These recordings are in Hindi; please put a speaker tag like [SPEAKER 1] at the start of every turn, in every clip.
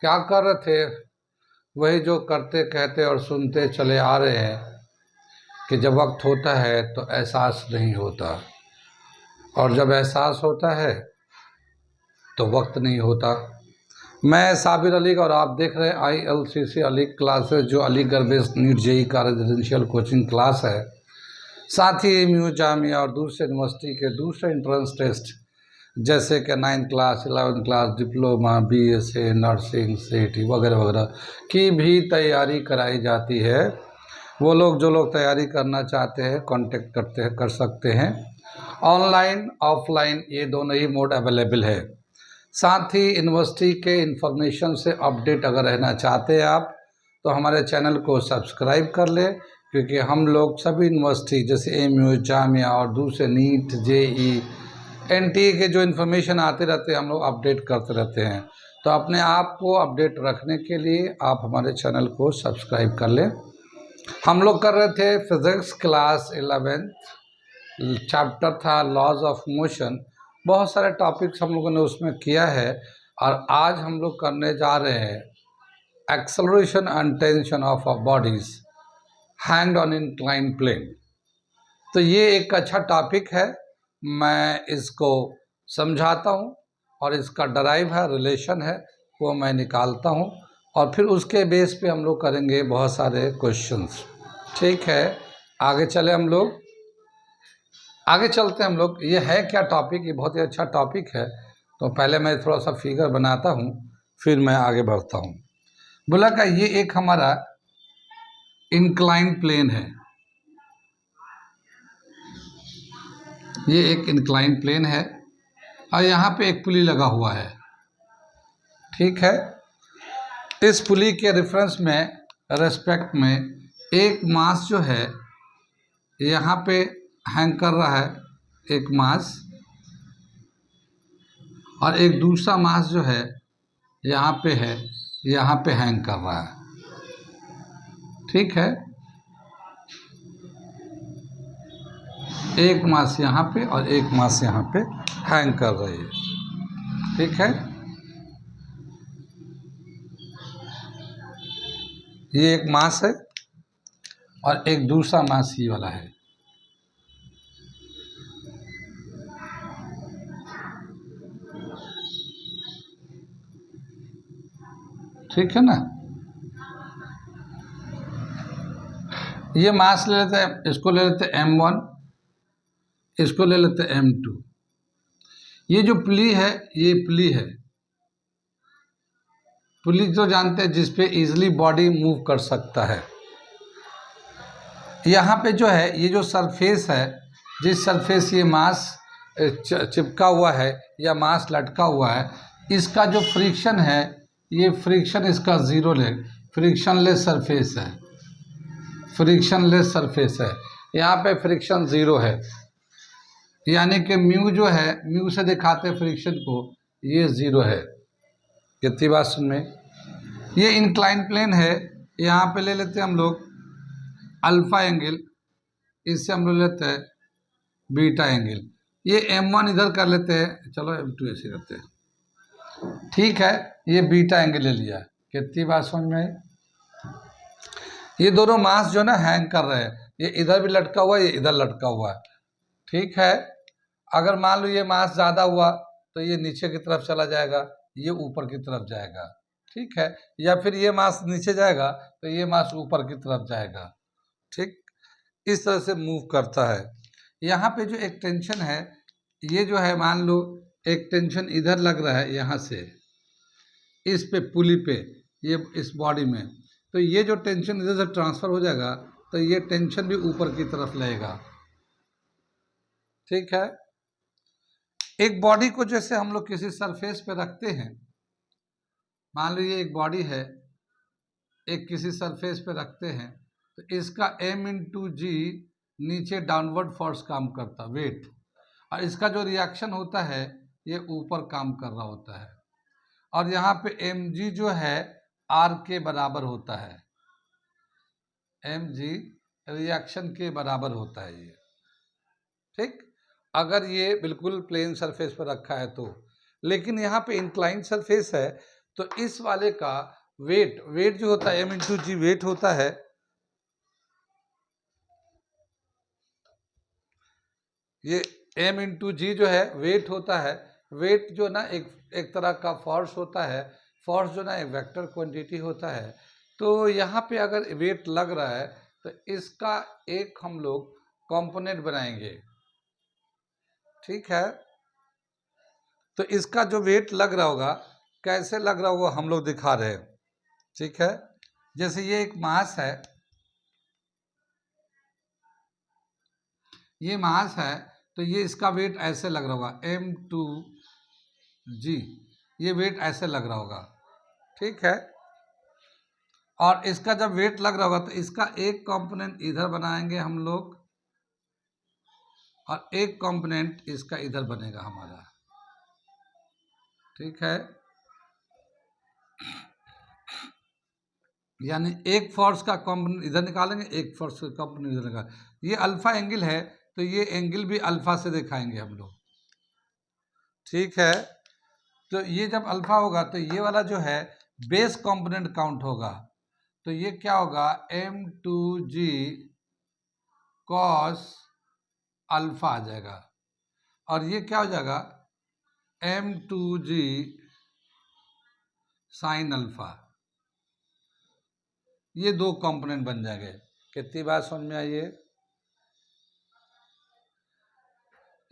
[SPEAKER 1] क्या कर रहे थे? वही जो करते कहते और सुनते चले आ रहे हैं कि जब वक्त होता है तो एहसास नहीं होता, और जब एहसास होता है तो वक्त नहीं होता। मैं साबिर अली और आप देख रहे हैं ILCC अली क्लासेस, जो अलीगढ़ बेस्ड नीट JEE का रेजिडेंशियल कोचिंग क्लास है। साथ ही AMU जामिया और दूसरे यूनिवर्सिटी के दूसरे इंट्रेंस टेस्ट जैसे कि 9th class 11th class diploma BSc nursing CET वगैरह वगैरह की भी तैयारी कराई जाती है। वो लोग जो लोग तैयारी करना चाहते हैं कांटेक्ट कर सकते हैं। ऑनलाइन ऑफलाइन ये दोनों ही मोड अवेलेबल है। साथ ही यूनिवर्सिटी के इंफॉर्मेशन से अपडेट अगर रहना चाहते हैं आप, तो हमारे चैनल को सब्सक्राइब कर लें, क्योंकि हम लोग सभी यूनिवर्सिटी जैसे AMU जामिया और दूसरे नीट JEE NTA के जो इन्फॉर्मेशन आते रहते हैं हम लोग अपडेट करते रहते हैं। तो अपने आप को अपडेट रखने के लिए आप हमारे चैनल को सब्सक्राइब कर लें। हम लोग कर रहे थे फिज़िक्स क्लास 11th, चैप्टर था लॉज ऑफ मोशन। बहुत सारे टॉपिक्स हम लोगों ने उसमें किया है, और आज हम लोग करने जा रहे हैं acceleration and tension of our bodies hand on incline plane. तो ये एक अच्छा टॉपिक है, मैं इसको समझाता हूँ और इसका डराइव है, रिलेशन है, वो मैं निकालता हूँ, और फिर उसके बेस पे हम लोग करेंगे बहुत सारे क्वेश्चंस। ठीक है, आगे चलते हम लोग। ये है क्या टॉपिक? ये बहुत ही अच्छा टॉपिक है। तो पहले मैं थोड़ा सा फिगर बनाता हूँ, फिर मैं आगे बढ़ता हूँ। बोला का ये एक हमारा इंक्लाइन प्लेन है, ये एक इंक्लाइन प्लेन है, और यहाँ पे एक पुली लगा हुआ है। ठीक है, इस पुली के रेफरेंस में रेस्पेक्ट में एक मास जो है यहाँ पे हैंग कर रहा है, एक मास, और एक दूसरा मास जो है यहाँ पे है, यहाँ पे हैंग कर रहा है। ठीक है, एक मास यहाँ पे और एक मास यहाँ पे हैंग कर रही है। ठीक है, ये एक मास है और एक दूसरा मास ये वाला है। ठीक है ना, ये मास ले लेते हैं, इसको ले लेते हैं M1, इसको ले लेते हैं M2। ये जो पुली है ये पुली है, पुली तो जानते हैं जिसपे इजीली बॉडी मूव कर सकता है। यहाँ पे जो है ये जो सरफेस है, जिस सरफेस ये मास चिपका हुआ है या मास लटका हुआ है, इसका जो फ्रिक्शन है, ये फ्रिक्शन इसका फ्रिक्शनलेस सरफेस है, फ्रिक्शनलेस सरफेस है। यहाँ पे फ्रिक्शन ज़ीरो है, यानी कि म्यू जो है, म्यू से दिखाते हैं फ्रिक्शन को, ये ज़ीरो है। कितनी बात सुन में, ये इंक्लाइन प्लेन है। यहाँ पे ले लेते हैं हम लोग अल्फा एंगल, इससे हम लोग लेते हैं बीटा एंगल। ये M1 इधर कर लेते हैं, चलो M2 ऐसे करते हैं। ठीक है, ये बीटा एंगल ले लिया। कितनी बात समझ में? ये दोनों मास जो ना हैंग कर रहे हैं, ये इधर भी लटका हुआ है, ये इधर लटका हुआ है। ठीक है, अगर मान लो ये मास ज़्यादा हुआ तो ये नीचे की तरफ चला जाएगा, ये ऊपर की तरफ जाएगा। ठीक है, या फिर ये मास नीचे जाएगा तो ये मास ऊपर की तरफ जाएगा। ठीक, इस तरह से मूव करता है। यहाँ पे जो एक टेंशन है, ये जो है, मान लो एक टेंशन इधर लग रहा है, यहाँ से इस पे पुली पे, ये इस बॉडी में, तो ये जो टेंशन इधर से ट्रांसफ़र हो जाएगा तो ये टेंशन भी ऊपर की तरफ लगेगा। ठीक है, एक बॉडी को जैसे हम लोग किसी सरफेस पे रखते हैं, मान लो ये एक बॉडी है, एक किसी सरफेस पे रखते हैं, तो इसका M×G नीचे डाउनवर्ड फोर्स काम करता, वेट, और इसका जो रिएक्शन होता है ये ऊपर काम कर रहा होता है, और यहाँ पे Mg जो है R के बराबर होता है, Mg रिएक्शन के बराबर होता है ये। ठीक, अगर ये बिल्कुल प्लेन सरफेस पर रखा है तो, लेकिन यहाँ पे इंक्लाइन सरफेस है तो इस वाले का वेट जो होता है m इंटू जी वेट होता है, ये m इंटू जी जो है वेट होता है। वेट जो ना एक तरह का फोर्स होता है, फोर्स जो ना एक वेक्टर क्वांटिटी होता है। तो यहाँ पे अगर वेट लग रहा है तो इसका एक हम लोग कंपोनेंट बनाएंगे, ठीक है। तो इसका जो वेट लग रहा होगा, कैसे लग रहा होगा हम लोग दिखा रहे हैं, ठीक है। जैसे ये एक मास है, ये मास है, तो ये इसका वेट ऐसे लग रहा होगा m2g, ये वेट ऐसे लग रहा होगा, ठीक है। और इसका जब वेट लग रहा होगा तो इसका एक कंपोनेंट इधर बनाएंगे हम लोग, और एक कंपोनेंट इसका इधर बनेगा हमारा, ठीक है। यानी एक फोर्स का कंपोनेंट इधर निकालेंगे, एक फोर्स का कंपोनेंट इधर निकालेंगे। ये अल्फा एंगल है, तो ये एंगल भी अल्फा से दिखाएंगे हम लोग, ठीक है। तो ये जब अल्फा होगा तो ये वाला जो है बेस कंपोनेंट काउंट होगा, तो ये क्या होगा m2g cos अल्फा आ जाएगा, और ये क्या हो जाएगा m2g साइन अल्फा। ये दो कंपोनेंट बन जाएंगे। कितनी बात समझ में आई है?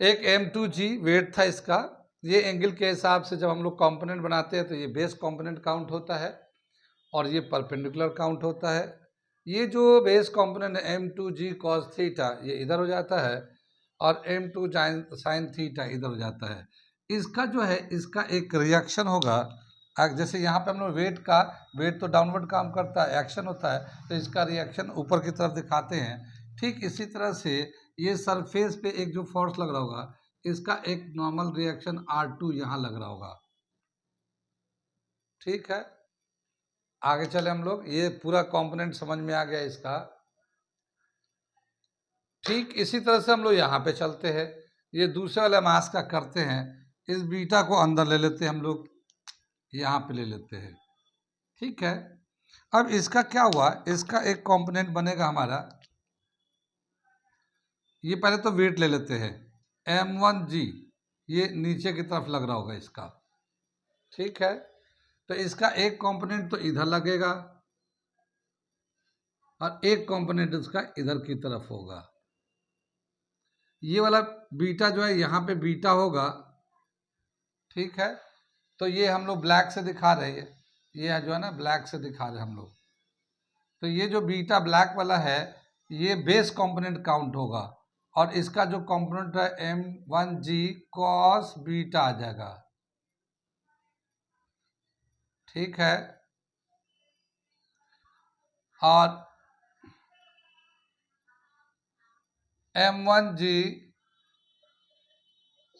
[SPEAKER 1] एक m2g वेट था इसका, ये एंगल के हिसाब से जब हम लोग कंपोनेंट बनाते हैं तो ये बेस कंपोनेंट काउंट होता है और ये परपेंडिकुलर काउंट होता है। ये जो base component m2g cos theta ये इधर हो जाता है, और m2 साइन थीटा इधर हो जाता है। इसका जो है इसका एक रिएक्शन होगा, जैसे यहाँ पे हम लोग वेट तो डाउनवर्ड काम करता है, एक्शन होता है, तो इसका रिएक्शन ऊपर की तरफ दिखाते हैं। ठीक इसी तरह से ये सरफेस पे एक जो फोर्स लग रहा होगा, इसका एक नॉर्मल रिएक्शन R2 यहाँ लग रहा होगा, ठीक है। आगे चले हम लोग, ये पूरा कंपोनेंट समझ में आ गया इसका। ठीक इसी तरह से हम लोग यहाँ पे चलते हैं, ये दूसरे वाले मास का करते हैं। इस बीटा को अंदर ले लेते हैं हम लोग, यहाँ पे ले लेते हैं, ठीक है। अब इसका क्या हुआ, इसका एक कंपोनेंट बनेगा हमारा, ये पहले तो वेट ले लेते हैं m1g, ये नीचे की तरफ लग रहा होगा इसका, ठीक है। तो इसका एक कंपोनेंट तो इधर लगेगा और एक कंपोनेंट इसका इधर की तरफ होगा। ये वाला बीटा जो है यहाँ पे बीटा होगा, ठीक है। तो ये हम लोग ब्लैक से दिखा रहे हैं, ये जो है ना ब्लैक से दिखा रहे हैं हम लोग। तो ये जो बीटा ब्लैक वाला है ये बेस कंपोनेंट काउंट होगा, और इसका जो कंपोनेंट है m1g cos बीटा आ जाएगा, ठीक है। और m1g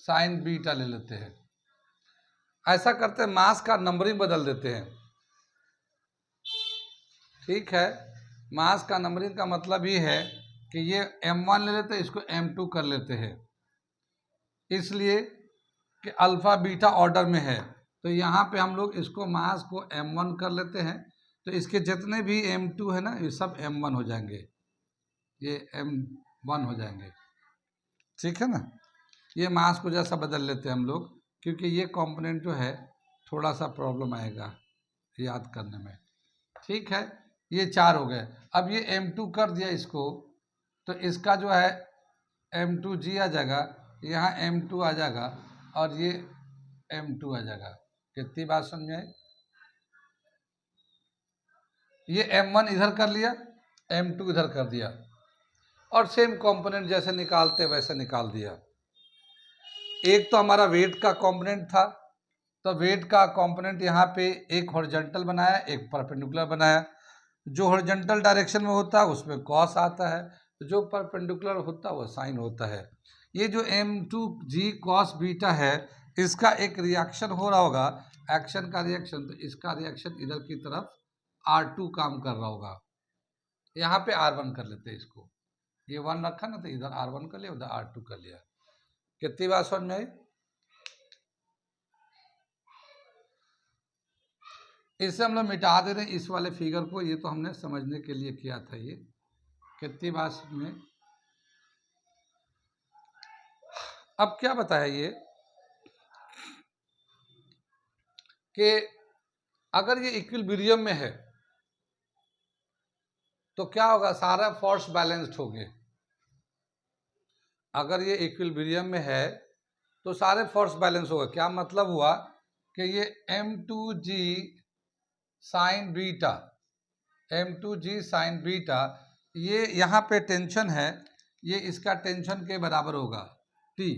[SPEAKER 1] साइन बीटा ले लेते हैं। ऐसा करते हैं, मास का नंबरिंग बदल देते हैं, ठीक है। मास का नंबरिंग का मतलब ये है कि ये m1 ले लेते हैं, इसको m2 कर लेते हैं, इसलिए कि अल्फा बीटा ऑर्डर में है। तो यहाँ पे हम लोग इसको मास को m1 कर लेते हैं, तो इसके जितने भी m2 है ना ये सब m1 हो जाएंगे, ये m1 हो जाएंगे, ठीक है ना। ये मास को जैसा बदल लेते हैं हम लोग, क्योंकि ये कंपोनेंट जो है थोड़ा सा प्रॉब्लम आएगा याद करने में, ठीक है। ये 4 हो गए। अब ये m2 कर दिया इसको, तो इसका जो है m2g आ जाएगा, यहाँ m2 आ जाएगा, और ये m2 आ जाएगा। कितनी बात समझ में आई? ये m1 इधर कर लिया, m2 इधर कर दिया, और सेम कंपोनेंट जैसे निकालते वैसे निकाल दिया। एक तो हमारा वेट का कंपोनेंट था, तो वेट का कंपोनेंट यहाँ पे एक हॉरिजॉन्टल बनाया, एक परपेंडिकुलर बनाया। जो हॉरिजॉन्टल डायरेक्शन में होता है उसमें कॉस आता है, जो परपेंडिकुलर होता है वो साइन होता है। ये जो m2g cos बीटा है, इसका एक रिएक्शन हो रहा होगा, एक्शन का रिएक्शन, तो इसका रिएक्शन इधर की तरफ R2 काम कर रहा होगा। यहाँ पे R1 कर लेते हैं इसको, ये 1 रखा ना, तो इधर R1 कर लिया, उधर R2 कर लिया। कितनी बात समझ में आई? इससे हम लोग मिटा दे रहे हैं इस वाले फिगर को, ये तो हमने समझने के लिए किया था। ये कितनी बात में अब क्या बताया ये कि अगर ये इक्विलिब्रियम में है तो क्या होगा, सारा फोर्स बैलेंस्ड होंगे। अगर ये इक्विलिब्रियम में है तो सारे फोर्स बैलेंस होगा। क्या मतलब हुआ कि ये m2g sine beta, m2g sine beta, ये यहाँ पे टेंशन है, ये इसका टेंशन के बराबर होगा T।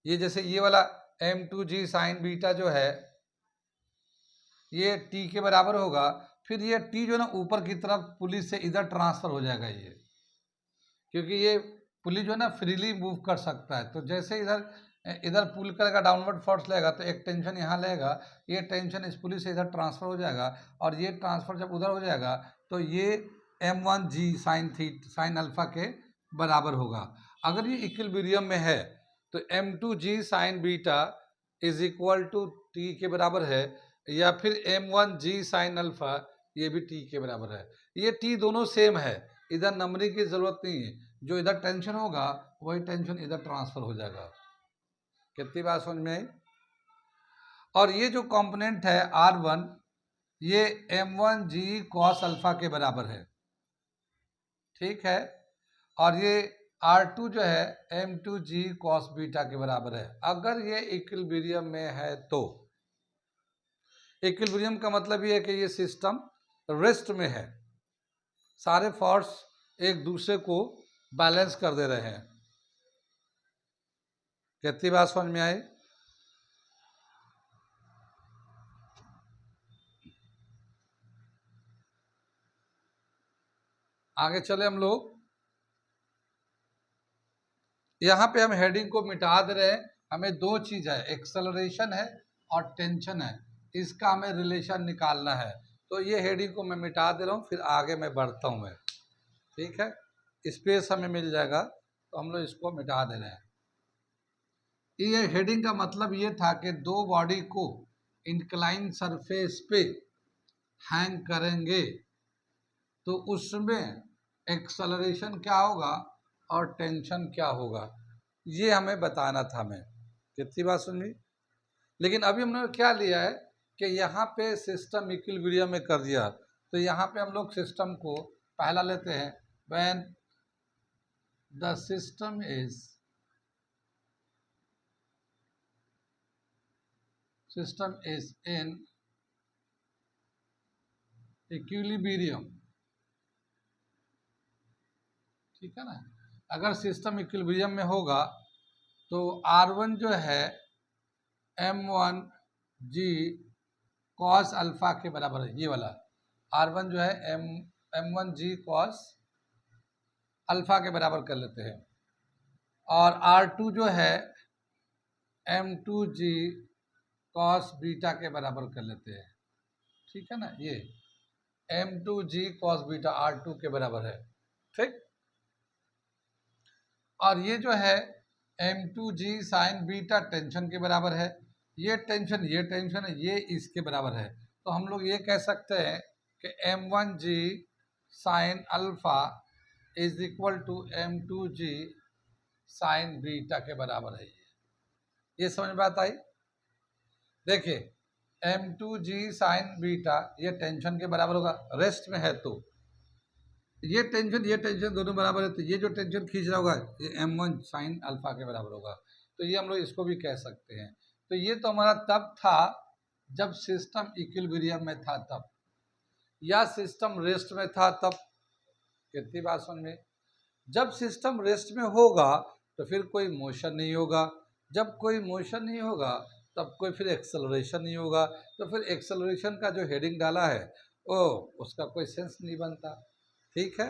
[SPEAKER 1] ये जैसे ये वाला m2g साइन बीटा जो है ये T के बराबर होगा, फिर ये T जो ना ऊपर की तरफ पुली से इधर ट्रांसफर हो जाएगा ये, क्योंकि ये पुली जो ना फ्रीली मूव कर सकता है। तो जैसे इधर पुल करेगा, डाउनवर्ड फोर्स लेगा तो एक टेंशन यहाँ लेगा, ये टेंशन इस पुली से इधर ट्रांसफर हो जाएगा, और ये ट्रांसफर जब उधर हो जाएगा तो ये m1g साइन अल्फा के बराबर होगा। अगर ये इक्विलिब्रियम में है तो m2g sine beta is equal to T के बराबर है, या फिर m1g साइन अल्फा ये भी T के बराबर है। ये T दोनों सेम है, इधर नंबरिंग की जरूरत नहीं है, जो इधर टेंशन होगा वही टेंशन इधर ट्रांसफर हो जाएगा। कितनी बात समझ में आई। और ये जो कंपोनेंट है R1 ये m1g cos अल्फा के बराबर है, ठीक है, और ये R2 जो है m2g cos बीटा के बराबर है। अगर ये इक्विलिब्रियम में है तो, इक्विलिब्रियम का मतलब ये है कि ये सिस्टम रेस्ट में है, सारे फोर्स एक दूसरे को बैलेंस कर दे रहे हैं। कितनी बात समझ में आई। आगे चले हम लोग, यहाँ पे हम हेडिंग को मिटा दे रहे हैं। हमें दो चीज है, एक्सेलरेशन है और टेंशन है, इसका हमें रिलेशन निकालना है। तो ये हेडिंग को मैं मिटा दे रहा हूँ, फिर आगे मैं बढ़ता हूँ मैं, ठीक है, स्पेस हमें मिल जाएगा तो हम लोग इसको मिटा दे रहे हैं। ये हेडिंग का मतलब ये था कि दो बॉडी को इंक्लाइन सरफेस पे हैंग करेंगे तो उसमें एक्सेलरेशन क्या होगा और टेंशन क्या होगा, ये हमें बताना था। हमें कितनी बात सुनी। लेकिन अभी हमने क्या लिया है कि यहाँ पे सिस्टम इक्विलिब्रियम में कर दिया, तो यहाँ पे हम लोग सिस्टम को पहला लेते हैं, when the system is in equilibrium, ठीक है ना। अगर सिस्टम इक्विलिब्रियम में होगा तो R1 जो है m1g cos अल्फा के बराबर है। ये वाला R1 जो है m1g cos अल्फा के बराबर कर लेते हैं, और R2 जो है m2g cos बीटा के बराबर कर लेते हैं, ठीक है ना। ये m2g cos बीटा R2 के बराबर है, ठीक। और ये जो है m2g साइन बीटा टेंशन के बराबर है, ये टेंशन है, ये इसके बराबर है। तो हम लोग ये कह सकते हैं कि m1g sine alpha is equal to m2g sine beta के बराबर है। ये समझ में आता है। देखिए m2g साइन बीटा ये टेंशन के बराबर होगा, रेस्ट में है तो ये टेंशन दोनों बराबर है, तो ये जो टेंशन खींच रहा होगा ये m1 साइन अल्फा के बराबर होगा। तो ये हम लोग इसको भी कह सकते हैं। तो ये तो हमारा तब था जब सिस्टम इक्विलिब्रियम में था तब, या सिस्टम रेस्ट में था तब। कितनी बात समझ में। जब सिस्टम रेस्ट में होगा तो फिर कोई मोशन नहीं होगा, जब कोई मोशन नहीं होगा तब कोई फिर एक्सेलरेशन नहीं होगा, तो फिर एक्सेलरेशन का जो हेडिंग डाला है उसका कोई सेंस नहीं बनता, ठीक है।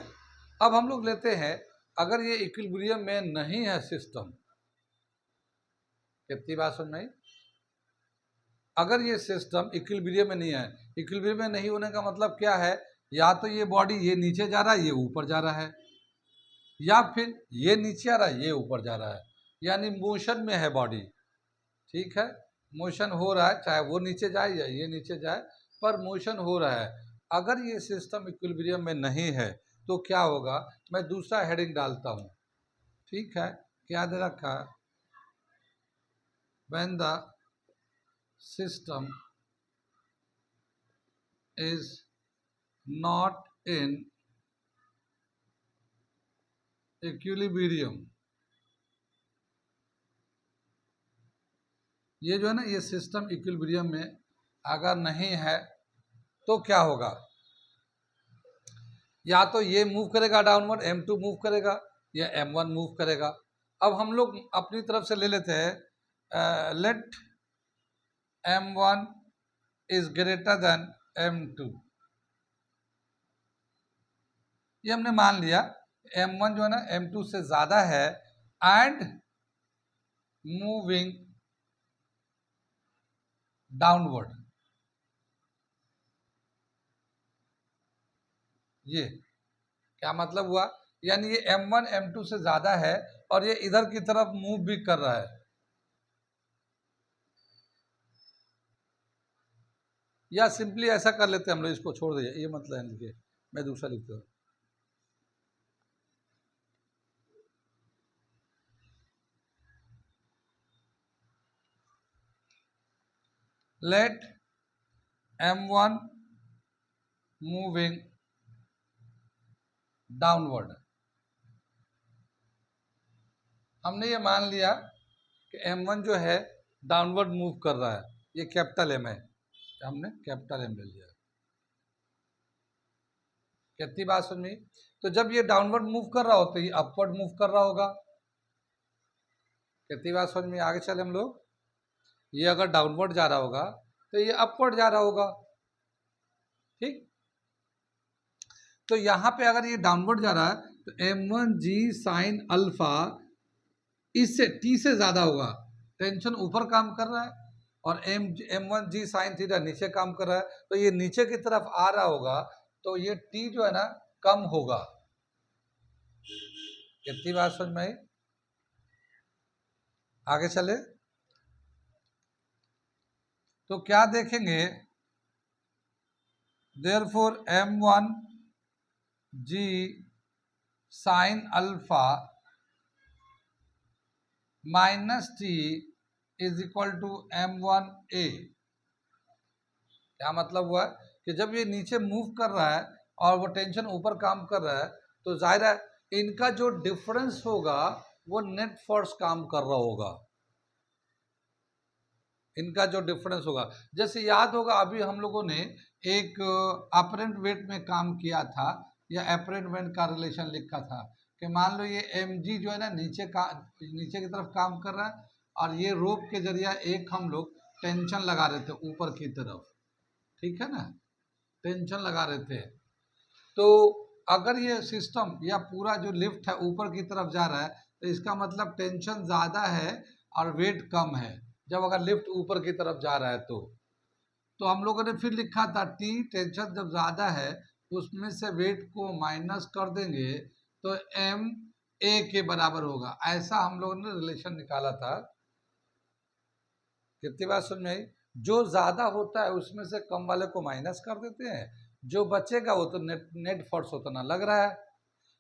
[SPEAKER 1] अब हम लोग लेते हैं, अगर ये इक्विलिब्रियम में नहीं है सिस्टम, कितनी बात समझ में। अगर ये सिस्टम इक्विलिब्रियम में नहीं है, इक्विलिब्रियम में नहीं होने का मतलब क्या है, या तो ये बॉडी ये नीचे जा रहा है ये ऊपर जा रहा है, या फिर ये नीचे आ रहा है ये ऊपर जा रहा है, यानी मोशन में है बॉडी, ठीक है, मोशन हो रहा है, चाहे वो नीचे जाए या ये नीचे जाए, पर मोशन हो रहा है। अगर ये सिस्टम इक्विलिब्रियम में नहीं है तो क्या होगा, मैं दूसरा हेडिंग डालता हूँ, ठीक है, क्या दे रखा, when the system is not in equilibrium. ये जो है ना, ये सिस्टम इक्विलिब्रियम में अगर नहीं है तो क्या होगा, या तो ये मूव करेगा डाउनवर्ड, M2 मूव करेगा, या M1 मूव करेगा। अब हम लोग अपनी तरफ से ले लेते हैं, late M1 is greater than M2। ये हमने मान लिया M1 जो है ना M2 से ज्यादा है एंड मूविंग डाउनवर्ड। ये क्या मतलब हुआ, यानी ये M1 M2 से ज्यादा है और ये इधर की तरफ मूव भी कर रहा है। या सिंपली ऐसा कर लेते हैं हम लोग, इसको छोड़ दीजिए, ये मतलब लिखिए, मैं दूसरा लिखता हूँ। Let M1 moving downward. हमने ये मान लिया कि M1 जो है डाउनवर्ड मूव कर रहा है, ये कैपिटल M है, हमने कैपिटल M ले लिया। कितनी बात समझ में? तो जब ये डाउनवर्ड मूव कर रहा हो तो ये अपवर्ड मूव कर रहा होगा। कितनी बात समझ में? आगे चले हम लोग, ये अगर डाउनवर्ड जा रहा होगा तो ये अपवर्ड जा रहा होगा, ठीक। तो यहाँ पे अगर ये डाउनवर्ड जा रहा है तो M1G साइन अल्फा इससे T से ज्यादा होगा, टेंशन ऊपर काम कर रहा है, और M1G साइन थीटा नीचे काम कर रहा है, तो ये नीचे की तरफ आ रहा होगा, तो ये T जो है ना कम होगा। कितनी बात समझ में आई? आगे चले तो क्या देखेंगे, therefore M1G sine alpha minus T is equal to M1A। क्या मतलब हुआ कि जब ये नीचे मूव कर रहा है और वो टेंशन ऊपर काम कर रहा है, तो जाहिर है इनका जो डिफरेंस होगा वो नेट फोर्स काम कर रहा होगा। इनका जो डिफरेंस होगा, जैसे याद होगा अभी हम लोगों ने एक अपरेंट वेट में काम किया था, या अपरेंट वेट का रिलेशन लिखा था कि मान लो ये mg जो है ना नीचे की तरफ काम कर रहा है, और ये रोप के जरिए एक हम लोग टेंशन लगा रहे थे ऊपर की तरफ, ठीक है ना, टेंशन लगा रहे थे। तो अगर ये सिस्टम या पूरा जो लिफ्ट है ऊपर की तरफ जा रहा है तो इसका मतलब टेंशन ज़्यादा है और वेट कम है, जब अगर लिफ्ट ऊपर की तरफ जा रहा है तो हम लोगों ने फिर लिखा था T टेंशन जब ज़्यादा है उसमें से वेट को माइनस कर देंगे तो M A के बराबर होगा, ऐसा हम लोगों ने रिलेशन निकाला था। कितनी बात समझ में आई? जो ज़्यादा होता है उसमें से कम वाले को माइनस कर देते हैं, जो बचेगा वो तो नेट फोर्स उतना लग रहा है।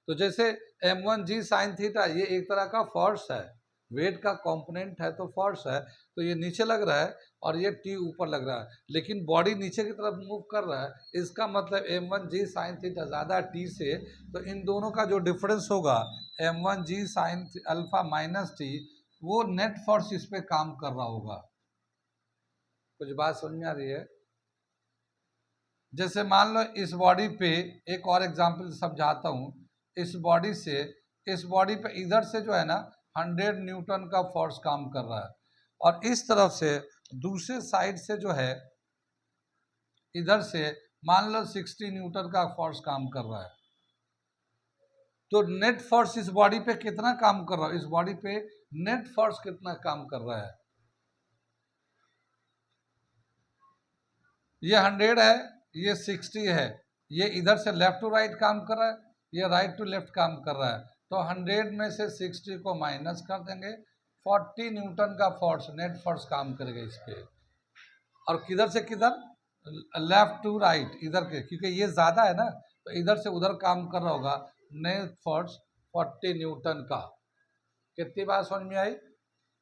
[SPEAKER 1] तो जैसे M1G साइन थीटा ये एक तरह का फोर्स है, वेट का कंपोनेंट है तो फोर्स है, तो ये नीचे लग रहा है और ये T ऊपर लग रहा है, लेकिन बॉडी नीचे की तरफ मूव कर रहा है, इसका मतलब M1G साइन थीटा ज़्यादा T से, तो इन दोनों का जो डिफरेंस होगा M1G sine alpha minus T, वो नेट फोर्स इस पर काम कर रहा होगा। कुछ बात समझ में आ रही है? जैसे मान लो इस बॉडी पे, एक और एग्जांपल समझाता हूँ, इस बॉडी पे इधर से जो है ना 100 न्यूटन का फोर्स काम कर रहा है, और इस तरफ से दूसरे साइड से जो है इधर से मान लो 60 न्यूटन का फोर्स काम कर रहा है। तो नेट फोर्स इस बॉडी पे कितना काम कर रहा है, इस बॉडी पे नेट फोर्स कितना काम कर रहा है? ये 100 है, ये 60 है, ये इधर से लेफ्ट टू राइट काम कर रहा है, ये राइट टू लेफ्ट काम कर रहा है, तो 100 में से 60 को माइनस कर देंगे, 40 न्यूटन का फोर्स, नेट फोर्स काम करेगा इस पे। और किधर से किधर, लेफ्ट टू राइट, इधर के, क्योंकि ये ज़्यादा है ना, तो इधर से उधर काम कर रहा होगा। नेट फोर्स 40 न्यूटन का। कितनी बात समझ में आई?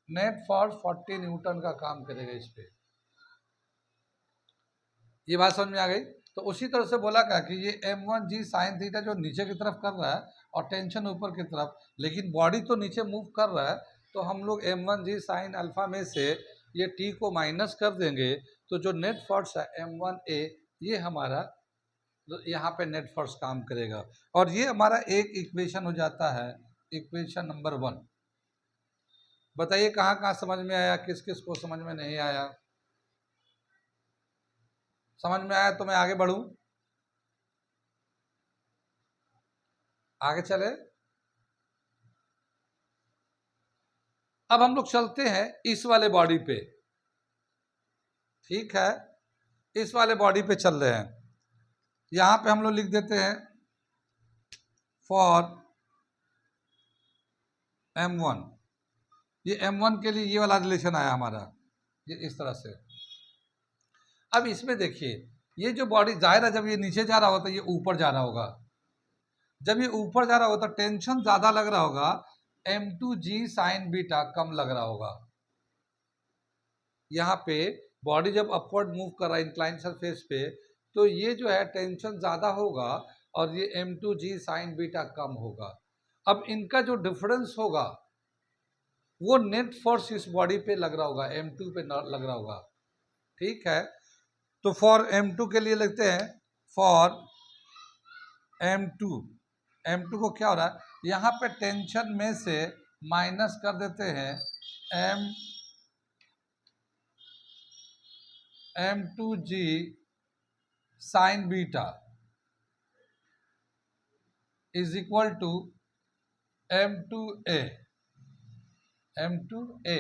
[SPEAKER 1] नेट फोर्स 40 न्यूटन का काम करेगा इस पे। ये बात समझ में आ गई? तो उसी तरह से बोला क्या कि ये m1g साइन थीटा जो नीचे की तरफ कर रहा है और टेंशन ऊपर की तरफ, लेकिन बॉडी तो नीचे मूव कर रहा है, तो हम लोग m1g साइन अल्फा में से ये t को माइनस कर देंगे, तो जो नेट फोर्स है m1a, ये हमारा यहाँ पे नेट फोर्स काम करेगा। और ये हमारा एक इक्वेशन हो जाता है, इक्वेशन नंबर 1। बताइए कहाँ कहाँ समझ में आया, किस किस को समझ में नहीं आया? समझ में आया तो मैं आगे बढ़ूं, आगे चले। अब हम लोग चलते हैं इस वाले बॉडी पे, ठीक है, इस वाले बॉडी पे चल रहे हैं। यहां पे हम लोग लिख देते हैं फॉर m1, ये m1 के लिए ये वाला रिलेशन आया हमारा, ये इस तरह से। अब इसमें देखिए, ये जो बॉडी जाहिर है जब ये नीचे जा रहा होता है, ये ऊपर जा रहा होगा। जब ये ऊपर जा रहा होता है, टेंशन ज्यादा लग रहा होगा, m2g साइन बीटा कम लग रहा होगा। यहाँ पे बॉडी जब अपवर्ड मूव कर रहा है इंक्लाइन सरफेस पे, तो ये जो है टेंशन ज़्यादा होगा और ये m2g साइन बीटा कम होगा। अब इनका जो डिफरेंस होगा वो नेट फोर्स इस बॉडी पे लग रहा होगा, m2 पे लग रहा होगा, ठीक है। तो फॉर m2 के लिए लिखते हैं फॉर m2, m2 को क्या हो रहा है, यहाँ पे टेंशन में से माइनस कर देते हैं m2g sine beta is equal to m2a, m2a,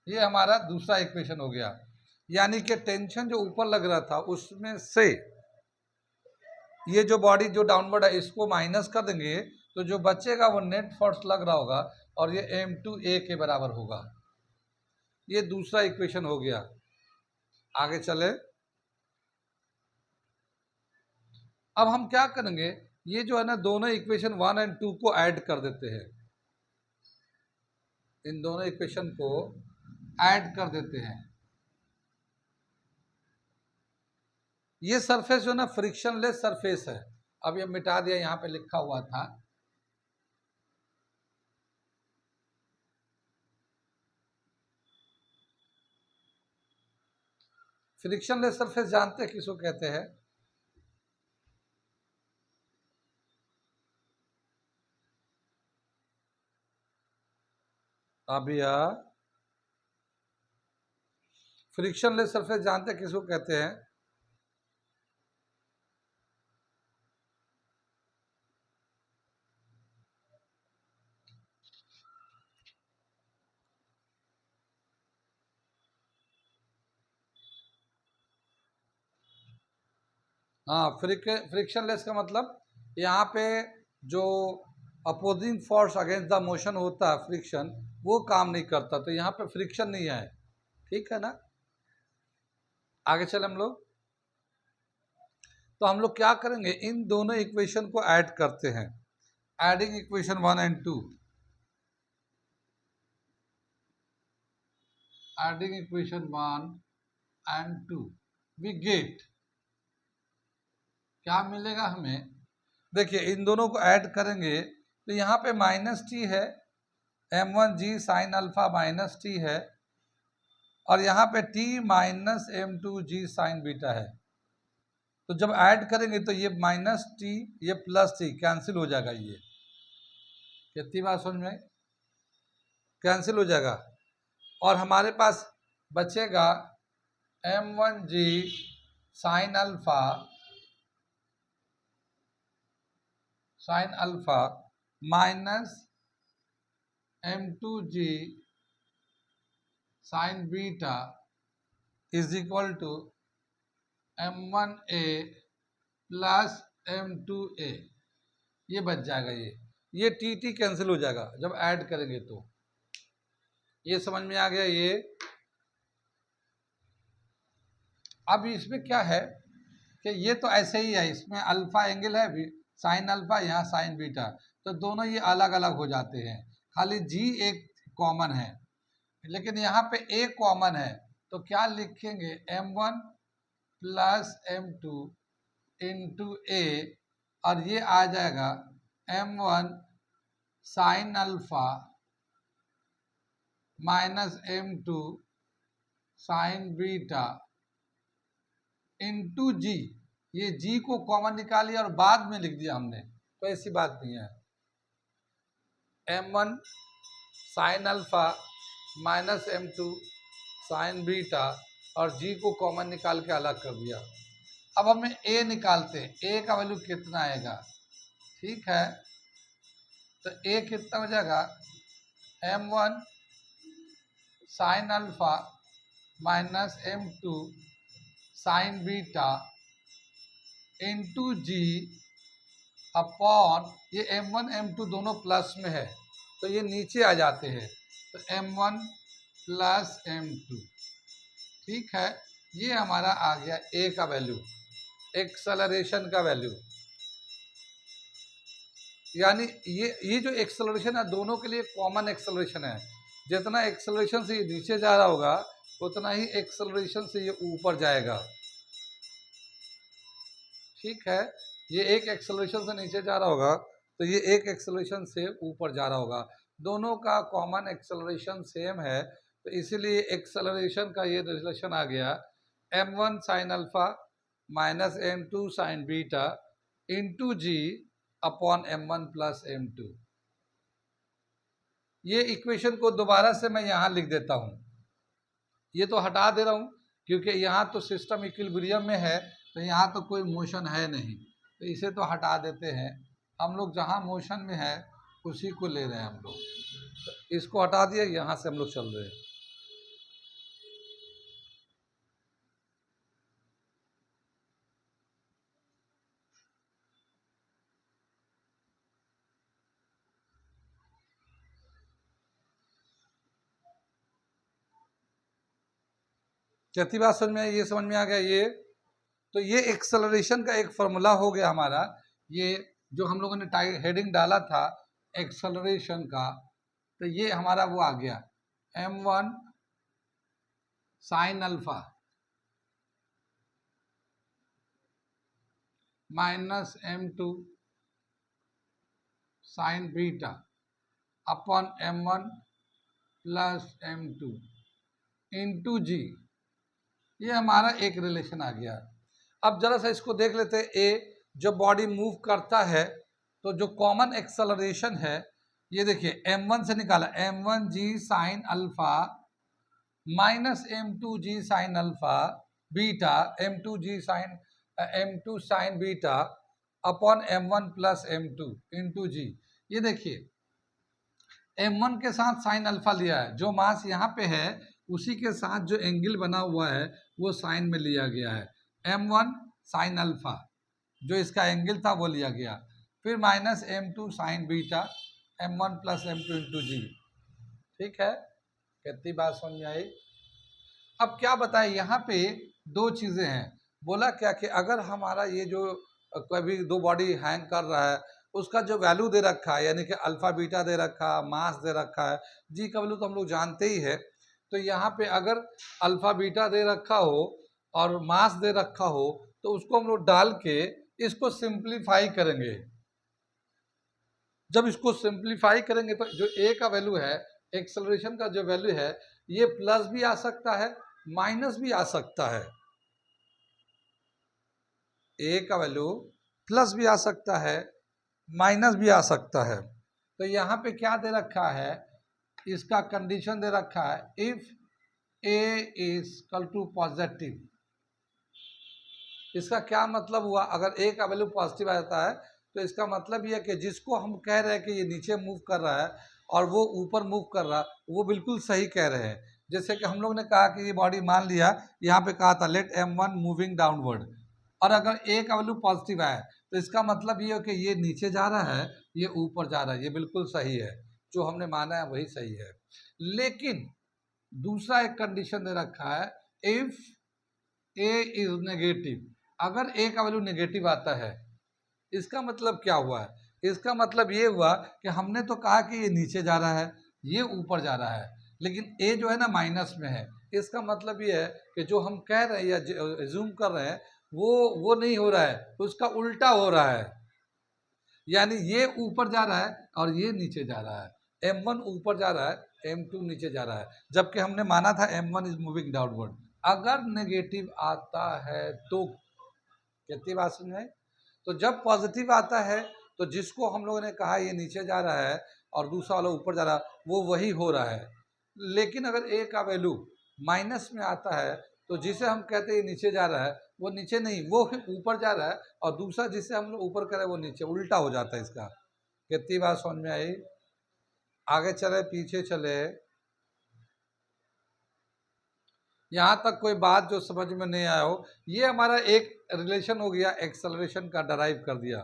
[SPEAKER 1] ये हमारा दूसरा इक्वेशन हो गया। यानी कि टेंशन जो ऊपर लग रहा था उसमें से ये जो बॉडी जो डाउनवर्ड है इसको माइनस कर देंगे, तो जो बचेगा वो नेट फोर्स लग रहा होगा और ये m2a के बराबर होगा। ये दूसरा इक्वेशन हो गया। आगे चले। अब हम क्या करेंगे, ये जो है ना दोनों इक्वेशन 1 और 2 को ऐड कर देते हैं, इन दोनों इक्वेशन को ऐड कर देते हैं। ये सरफेस जो ना फ्रिक्शनलेस सरफेस है। अब ये मिटा दिया, यहाँ पे लिखा हुआ था फ्रिक्शनलेस सरफेस, जानते हैं किसको कहते हैं? अब यह फ्रिक्शनलेस सरफेस जानते हैं किसको कहते हैं? हाँ, फ्रिक्शनलेस का मतलब यहाँ पे जो opposing force against the motion होता है, फ्रिक्शन, वो काम नहीं करता, तो यहाँ पे फ्रिक्शन नहीं है, ठीक है ना। आगे चले हम लोग। तो हम लोग क्या करेंगे, इन दोनों इक्वेशन को ऐड करते हैं, adding equation 1 and 2, adding equation 1 and 2, we get, क्या मिलेगा हमें? देखिए इन दोनों को ऐड करेंगे तो यहाँ पे माइनस टी है, m1g sine alpha minus T है, और यहाँ पे t minus m2g sine beta है। तो जब ऐड करेंगे तो ये माइनस टी ये प्लस टी कैंसिल हो जाएगा। ये कितनी बात समझ में? कैंसिल हो जाएगा और हमारे पास बचेगा m1g sine alpha minus m2g sine beta is equal to m1a plus m2a, ये बच जाएगा। ये टी कैंसिल हो जाएगा जब ऐड करेंगे तो। ये समझ में आ गया ये। अब इसमें क्या है कि ये तो ऐसे ही है, इसमें अल्फा एंगल है भी, साइन अल्फा, यहाँ साइन बीटा, तो दोनों ये अलग अलग हो जाते हैं, खाली जी एक कॉमन है, लेकिन यहाँ पे ए कॉमन है, तो क्या लिखेंगे m1 प्लस m2 इंटू ए, और ये आ जाएगा m1 sine alpha minus m2 sine beta into g. ये जी को कॉमन निकालिए और बाद में लिख दिया हमने, तो ऐसी बात नहीं है। m1 sine alpha minus m2 sine beta और जी को कॉमन निकाल के अलग कर दिया। अब हमें a निकालते हैं, a का वैल्यू कितना आएगा, ठीक है, तो a कितना हो जाएगा m1 sine alpha minus m2 sine beta into g upon, ये m1 m2 दोनों प्लस में है तो ये नीचे आ जाते हैं, तो m1 प्लस m2, ठीक है, ये हमारा आ गया a का वैल्यू, एक्सेलरेशन का वैल्यू। यानी ये जो एक्सेलरेशन है दोनों के लिए कॉमन एक्सेलरेशन है, जितना एक्सेलरेशन से ये नीचे जा रहा होगा उतना ही एक्सेलरेशन से ये ऊपर जाएगा, ठीक है, ये एक एक्सेलरेशन से नीचे जा रहा होगा तो ये एक एक्सेलरेशन से ऊपर जा रहा होगा, दोनों का कॉमन एक्सेलरेशन सेम है, तो इसीलिए एक्सेलरेशन का ये रिलेशन आ गया m1 sine alpha minus m2 sine beta into g upon m1 plus m2। ये इक्वेशन को दोबारा से मैं यहाँ लिख देता हूँ, ये तो हटा दे रहा हूँ क्योंकि यहाँ तो सिस्टम इक्विलिब्रियम में है, तो यहाँ तो कोई मोशन है नहीं, तो इसे तो हटा देते हैं, हम लोग जहाँ मोशन में है उसी को ले रहे हैं हम लोग, तो इसको हटा दिए, यहाँ से हम लोग चल रहे हैं। चौथी बात समझ में, ये समझ में आ गया ये, तो ये एक्सेलरेशन का एक फॉर्मूला हो गया हमारा, ये जो हम लोगों ने हेडिंग डाला था एक्सेलरेशन का, तो ये हमारा वो आ गया m1 sine alpha minus m2 sine beta upon m1 plus m2 into g, ये हमारा एक रिलेशन आ गया। अब जरा सा इसको देख लेते हैं, ए जो बॉडी मूव करता है तो जो कॉमन एक्सेलरेशन है, ये देखिए m1 से निकाला m1 g sine alpha minus m2 g sine alpha beta m2 sine beta upon m1 plus m2 into g. ये देखिए m1 के साथ साइन अल्फा लिया है, जो मास यहाँ पे है उसी के साथ जो एंगल बना हुआ है वो साइन में लिया गया है, m1 साइन अल्फा जो इसका एंगल था वो लिया गया, फिर minus m2 sine beta m1 plus m2 into g, ठीक है, कितनी बात समझ में आई। अब क्या बताए, यहाँ पे दो चीज़ें हैं, बोला क्या कि अगर हमारा ये जो कभी दो बॉडी हैंग कर रहा है उसका जो वैल्यू दे रखा है, यानी कि अल्फा बीटा दे रखा है, मास दे रखा है, जी का वैल्यू तो हम लोग जानते ही है, तो यहाँ पे अगर अल्फा बीटा दे रखा हो और मास दे रखा हो तो उसको हम लोग डाल के इसको सिंप्लीफाई करेंगे। जब इसको सिंप्लीफाई करेंगे तो जो ए का वैल्यू है, एक्सेलरेशन का जो वैल्यू है, ये प्लस भी आ सकता है माइनस भी आ सकता है, ए का वैल्यू प्लस भी आ सकता है माइनस भी आ सकता है। तो यहाँ पे क्या दे रखा है, इसका कंडीशन दे रखा है if A is equal to positive. इसका क्या मतलब हुआ, अगर ए का वैल्यू पॉजिटिव आ जाता है तो इसका मतलब ये है कि जिसको हम कह रहे हैं कि ये नीचे मूव कर रहा है और वो ऊपर मूव कर रहा है, वो बिल्कुल सही कह रहे हैं। जैसे कि हम लोग ने कहा कि ये बॉडी मान लिया, यहाँ पे कहा था लेट m1 मूविंग डाउनवर्ड, और अगर ए का वैल्यू पॉजिटिव आया तो इसका मतलब ये है कि ये नीचे जा रहा है, ये ऊपर जा रहा है, ये बिल्कुल सही है, जो हमने माना है वही सही है। लेकिन दूसरा एक कंडीशन दे रखा है, इफ ए इज नेगेटिव, अगर ए का वैल्यू नेगेटिव आता है, इसका मतलब क्या हुआ है? इसका मतलब ये हुआ कि हमने तो कहा कि ये नीचे जा रहा है, ये ऊपर जा रहा है, लेकिन ए जो है ना माइनस में है। इसका मतलब ये है कि जो हम कह रहे हैं या जूम कर रहे हैं वो नहीं हो रहा है, उसका उल्टा हो रहा है। यानी ये ऊपर जा रहा है और ये नीचे जा रहा है। M1 ऊपर जा रहा है, M2 नीचे जा रहा है, जबकि हमने माना था M1 इज मूविंग डाउनवर्ड। अगर नेगेटिव आता है तो कितनी बात समझ में? तो जब पॉजिटिव आता है तो जिसको हम लोगों ने कहा ये नीचे जा रहा है और दूसरा वाला ऊपर जा रहा है, वो वही हो रहा है। लेकिन अगर ए का वैल्यू माइनस में आता है तो जिसे हम कहते हैं ये नीचे जा रहा है, वो नीचे नहीं, वो ऊपर जा रहा है, और दूसरा जिसे हम लोग ऊपर करें वो नीचे, उल्टा हो जाता है इसका। कितनी बात समझ में आई? आगे चले पीछे चले, यहाँ तक कोई बात जो समझ में नहीं आया हो? ये हमारा एक रिलेशन हो गया, एक्सेलरेशन का डराइव कर दिया,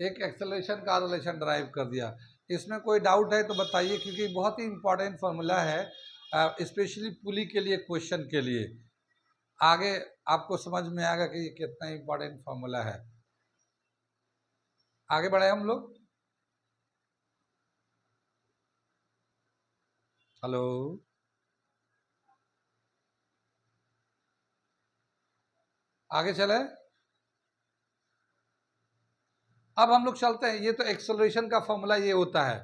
[SPEAKER 1] एक एक्सेलरेशन का रिलेशन डराइव कर दिया। इसमें कोई डाउट है तो बताइए, क्योंकि बहुत ही इंपॉर्टेंट फॉर्मूला है, स्पेशली पुली के लिए, क्वेश्चन के लिए। आगे आपको समझ में आएगा कि ये कितना इंपॉर्टेंट फॉर्मूला है। आगे बढ़े हम लोग। हेलो, आगे चले। अब हम लोग चलते हैं, ये तो एक्सेलरेशन का फॉर्मूला ये होता है,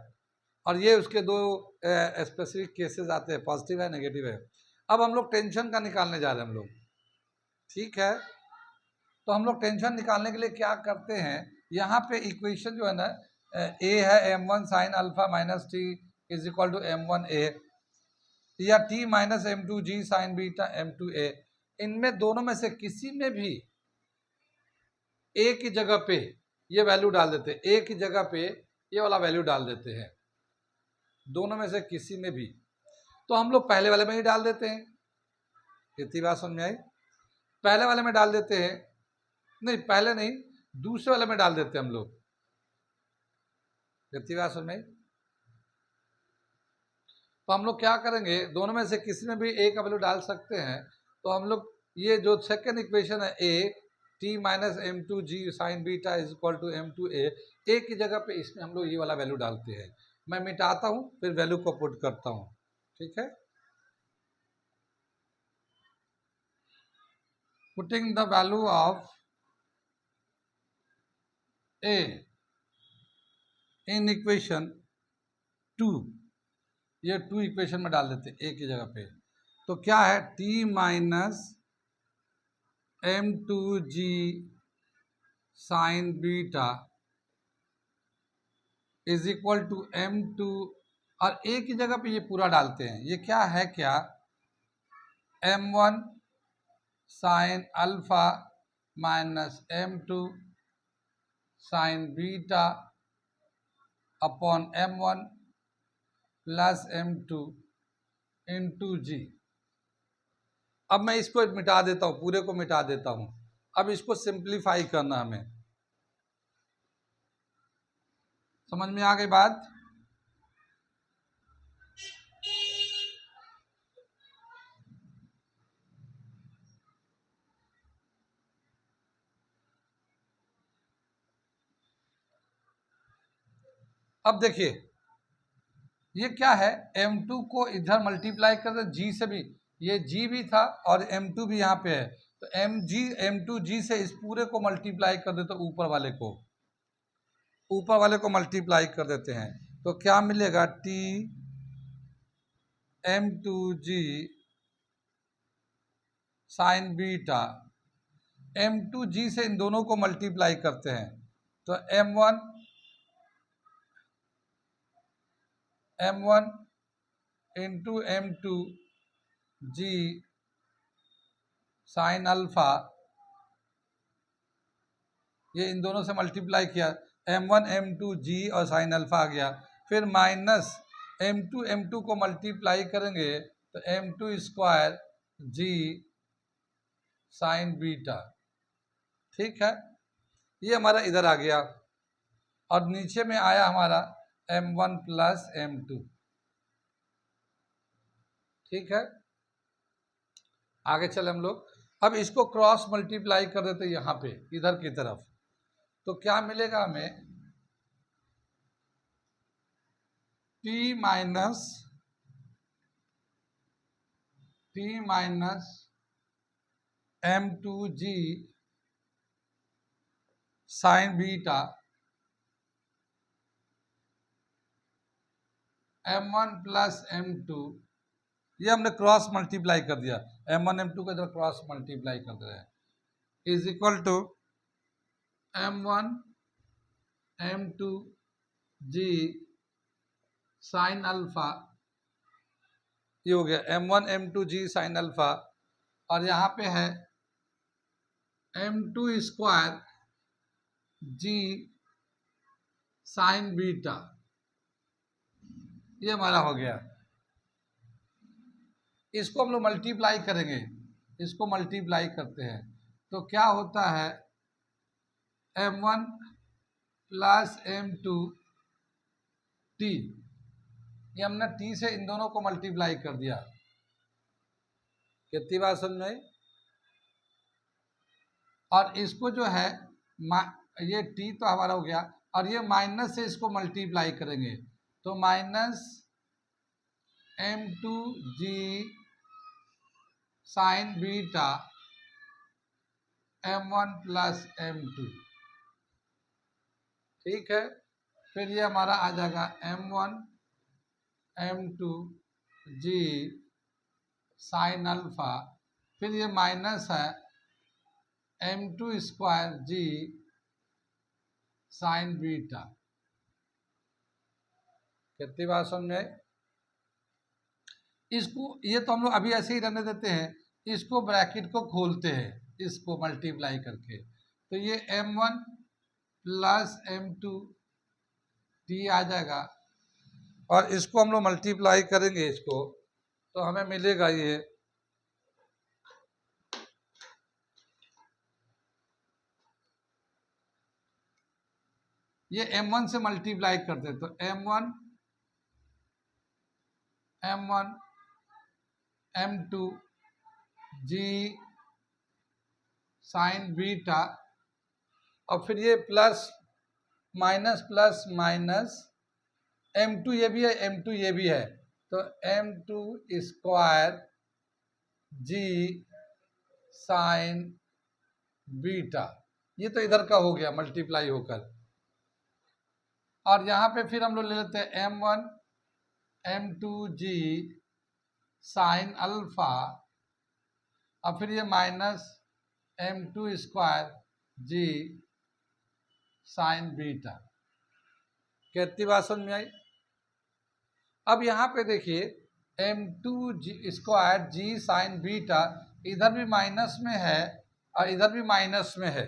[SPEAKER 1] और ये उसके दो स्पेसिफिक केसेस आते हैं, पॉजिटिव है नेगेटिव है। अब हम लोग टेंशन का निकालने जा रहे हैं हम लोग, ठीक है? तो हम लोग टेंशन निकालने के लिए क्या करते हैं, यहाँ पे इक्वेशन जो है ना, ए है m1 sine alpha minus T is equal to m1a, या t minus m2g sine beta m2a। इनमें दोनों में से किसी में भी a की जगह पे ये वैल्यू डाल देते हैं, a की जगह पे ये वाला वैल्यू डाल देते हैं, दोनों में से किसी में भी। तो हम लोग पहले वाले में ही डाल देते हैं। कितनी बात समझ में आई? पहले वाले में डाल देते हैं, नहीं पहले नहीं, दूसरे वाले में डाल देते हैं हम लोग। कितनी बात समझ में आई? तो हम लोग क्या करेंगे, दोनों में से किसी में भी a का वैल्यू डाल सकते हैं। तो हम लोग ये जो सेकेंड इक्वेशन है, a t minus m2g sine beta is equal to m2a, a की जगह पे इसमें हम लोग ये वाला वैल्यू डालते हैं। मैं मिटाता हूँ फिर वैल्यू को पुट करता हूँ, ठीक है? Putting the value of a in equation 2, ये 2 इक्वेशन में डाल देते हैं a की जगह पे। तो क्या है, t minus m2g sine beta is equal to m2, और a की जगह पे ये पूरा डालते हैं। ये क्या है, क्या m1 sine alpha minus m2 sine beta upon m1 plus m2 into g. अब मैं इसको मिटा देता हूँ, पूरे को मिटा देता हूँ। अब इसको सिंप्लीफाई करना हमें, समझ में आ गई बात? अब देखिए ये क्या है, m2 को इधर मल्टीप्लाई कर दे g से भी, ये g भी था और m2 भी यहाँ पे है, तो m2g से इस पूरे को मल्टीप्लाई कर देते, ऊपर वाले को मल्टीप्लाई कर देते हैं। तो क्या मिलेगा, t m2g sine beta, m2g से इन दोनों को मल्टीप्लाई करते हैं तो m1 into m2g sign alpha, ये इन दोनों से मल्टीप्लाई किया, m1 m2g और साइन अल्फा आ गया। फिर माइनस m2 को मल्टीप्लाई करेंगे तो m2 square g sign beta, ठीक है? ये हमारा इधर आ गया, और नीचे में आया हमारा m1 प्लस m2। ठीक है, आगे चले हम लोग। अब इसको क्रॉस मल्टीप्लाई कर देते यहाँ पे इधर की तरफ, तो क्या मिलेगा हमें, T minus m2g sine beta m1 plus m2, ये हमने क्रॉस मल्टीप्लाई कर दिया, m1 m2 को इधर क्रॉस मल्टीप्लाई कर दे रहे हैं, is equal to m1 m2 g sine alpha, ये हो गया m1 m2 g sine alpha, और यहाँ पे है m2 square g sign beta, ये हमारा हो गया। इसको हम लोग मल्टीप्लाई करेंगे, इसको मल्टीप्लाई करते हैं तो क्या होता है, m1 प्लस m2 t, ये हमने t से इन दोनों को मल्टीप्लाई कर दिया, कितनी बात समझ में? और इसको जो है ये t तो हमारा हो गया, और ये माइनस से इसको मल्टीप्लाई करेंगे तो minus m2g sine beta m1 plus m2, ठीक है। फिर ये हमारा आ जाएगा m1 m2 g sine alpha, फिर ये माइनस है m2 square g sign beta, कितनी बात समझ में? इसको ये तो हम लोग अभी ऐसे ही रहने देते हैं, इसको ब्रैकेट को खोलते हैं, इसको मल्टीप्लाई करके, तो ये m1 प्लस m2 t आ जाएगा, और इसको हम लोग मल्टीप्लाई करेंगे इसको, तो हमें मिलेगा ये m1 से मल्टीप्लाई करते हैं तो m1 m2 g sign beta, और फिर ये प्लस माइनस m2 ये भी है, m2 ये भी है, तो m2 square g sign beta, ये तो इधर का हो गया मल्टीप्लाई होकर, और यहाँ पे फिर हम लोग ले लेते हैं m1 m2 g sine alpha, और फिर ये minus m2 square g sign beta, कितनी बात समझ में आई? अब यहाँ पे देखिए m2 g square g sign beta, इधर भी माइनस में है और इधर भी माइनस में है,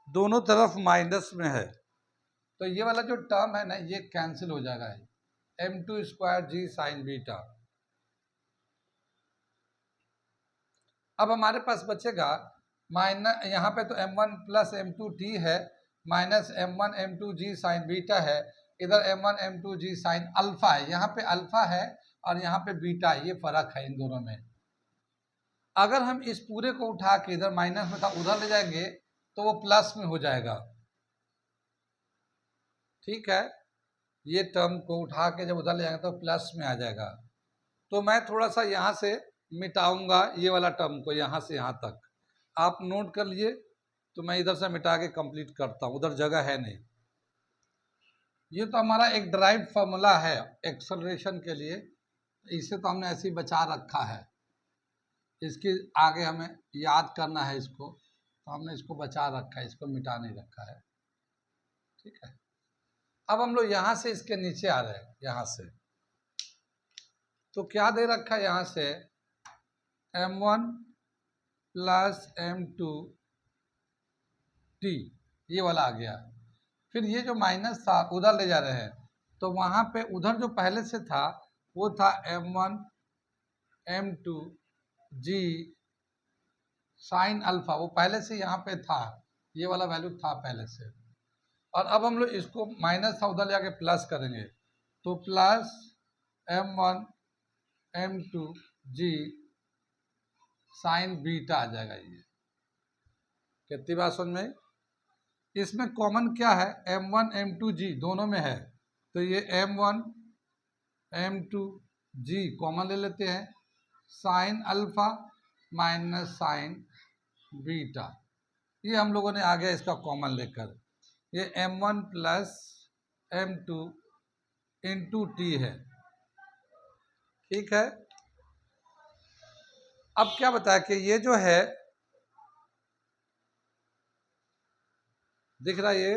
[SPEAKER 1] दोनों तरफ माइनस में है, तो ये वाला जो टर्म है ना ये कैंसिल हो जाएगा, m2 square g sign beta. अब हमारे पास बचेगा माइनस, यहाँ पे तो m1 प्लस m2 t है, minus m1 m2 g sign beta है, इधर m1 m2 g sine alpha है, यहाँ पे अल्फा है और यहाँ पे बीटा है, ये फर्क है इन दोनों में। अगर हम इस पूरे को उठा के इधर माइनस में था उधर ले जाएंगे तो वो प्लस में हो जाएगा, ठीक है, ये टर्म को उठा के जब उधर ले जाएंगे तो प्लस में आ जाएगा। तो मैं थोड़ा सा यहाँ से मिटाऊंगा ये वाला टर्म को, यहाँ से यहाँ तक आप नोट कर लिए, तो मैं इधर से मिटा के कंप्लीट करता हूँ, उधर जगह है नहीं। ये तो हमारा एक ड्राइव फार्मूला है एक्सेलरेशन के लिए, इसे तो हमने ऐसे ही बचा रखा है, इसके आगे हमें याद करना है इसको, तो हमने इसको बचा रखा है, इसको मिटा नहीं रखा है, ठीक है। अब हम लोग यहाँ से इसके नीचे आ रहे हैं, यहाँ से तो क्या दे रखा है, यहाँ से m1 प्लस m2 t, ये वाला आ गया। फिर ये जो माइनस था उधर ले जा रहे हैं, तो वहाँ पे उधर जो पहले से था वो था m1 m2 g sine alpha, वो पहले से यहाँ पे था, ये वाला वैल्यू था पहले से, और अब हम लोग इसको माइनस था उधर ले जाके प्लस करेंगे, तो plus m1 m2g sine beta आ जाएगा। ये कितनी बात समझ में? इसमें कॉमन क्या है, m1 m2g दोनों में है, तो ये m1 m2g कॉमन ले लेते हैं, sign alpha minus sign beta, ये हम लोगों ने आ गया इसका कॉमन लेकर, ये m1 plus m2 into T है। ठीक है, अब क्या बताया कि ये जो है दिख रहा है, ये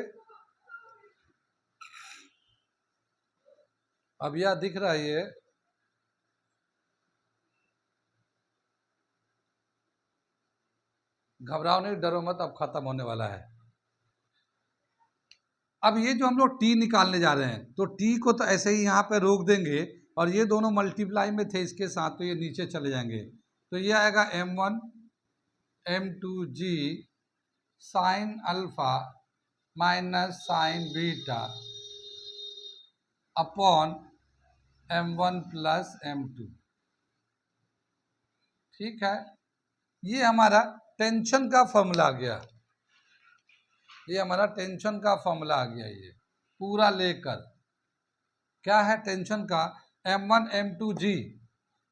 [SPEAKER 1] अब यह दिख रहा है, ये घबराओ नहीं, डरो मत, अब खत्म होने वाला है। अब ये जो हम लोग टी निकालने जा रहे हैं, तो टी को तो ऐसे ही यहाँ पे रोक देंगे, और ये दोनों मल्टीप्लाई में थे इसके साथ, तो ये नीचे चले जाएंगे, तो ये आएगा m1 m2g sign alpha minus sign beta upon m1 plus m2। ठीक है, ये हमारा टेंशन का फॉर्मूला आ गया, ये हमारा टेंशन का फॉर्मूला आ गया। ये पूरा लेकर क्या है टेंशन का, m1 m2g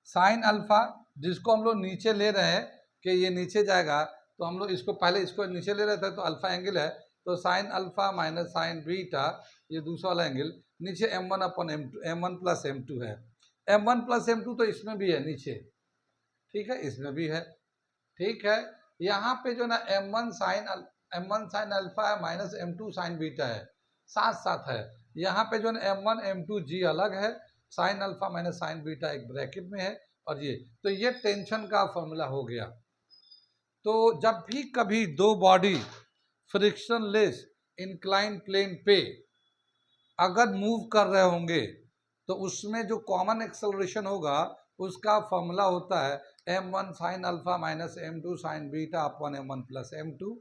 [SPEAKER 1] साइन अल्फा, जिसको हम लोग नीचे ले रहे हैं कि ये नीचे जाएगा, तो हम लोग इसको पहले इसको नीचे ले रहे थे, तो अल्फा एंगल है, तो sign alpha minus sign beta, ये दूसरा वाला एंगल, नीचे m1 upon m2, m1 plus m2 है, m1 प्लस m2 तो इसमें भी है नीचे, ठीक है, इसमें भी है। ठीक है, यहाँ पे जो ना m1 साइन अल्फा है माइनस m2 साइन बीटा है, साथ साथ है। यहाँ पे जो ना m1 m2g अलग है, sign alpha minus sign beta एक ब्रैकेट में है, और ये तो ये टेंशन का फॉर्मूला हो गया। तो जब भी कभी दो बॉडी फ्रिक्शनलेस इंक्लाइन प्लेन पे अगर मूव कर रहे होंगे, तो उसमें जो कॉमन एक्सेलरेशन होगा उसका फॉर्मूला होता है m1 sine alpha minus m2 sine beta upon m1 plus m2।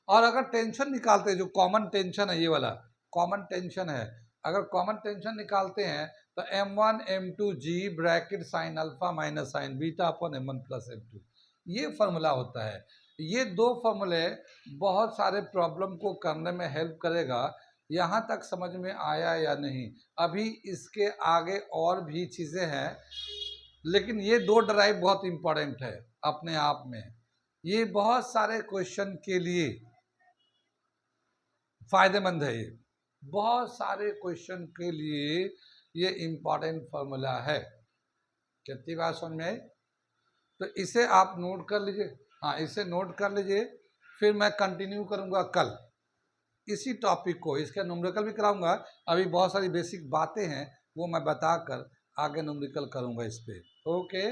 [SPEAKER 1] और अगर टेंशन निकालते हैं, जो कॉमन टेंशन है, ये वाला कॉमन टेंशन है, अगर कॉमन टेंशन निकालते हैं तो m1 m2g bracket sign alpha minus sign beta upon m1 plus m2, ये फॉर्मूला होता है। ये दो फॉर्मूले बहुत सारे प्रॉब्लम को करने में हेल्प करेगा। यहाँ तक समझ में आया या नहीं? अभी इसके आगे और भी चीज़ें हैं, लेकिन ये दो ड्राइव बहुत इंपॉर्टेंट है अपने आप में, ये बहुत सारे क्वेश्चन के लिए फायदेमंद है, ये बहुत सारे क्वेश्चन के लिए ये इंपॉर्टेंट फॉर्मूला है। कितनी बात समझ में आई? तो इसे आप नोट कर लीजिए, हाँ इसे नोट कर लीजिए, फिर मैं कंटिन्यू करूँगा कल इसी टॉपिक को, इसके न्यूमेरिकल भी कराऊंगा। अभी बहुत सारी बेसिक बातें हैं वो मैं बताकर आगे न्यूमेरिकल करूँगा इस पर। ओके।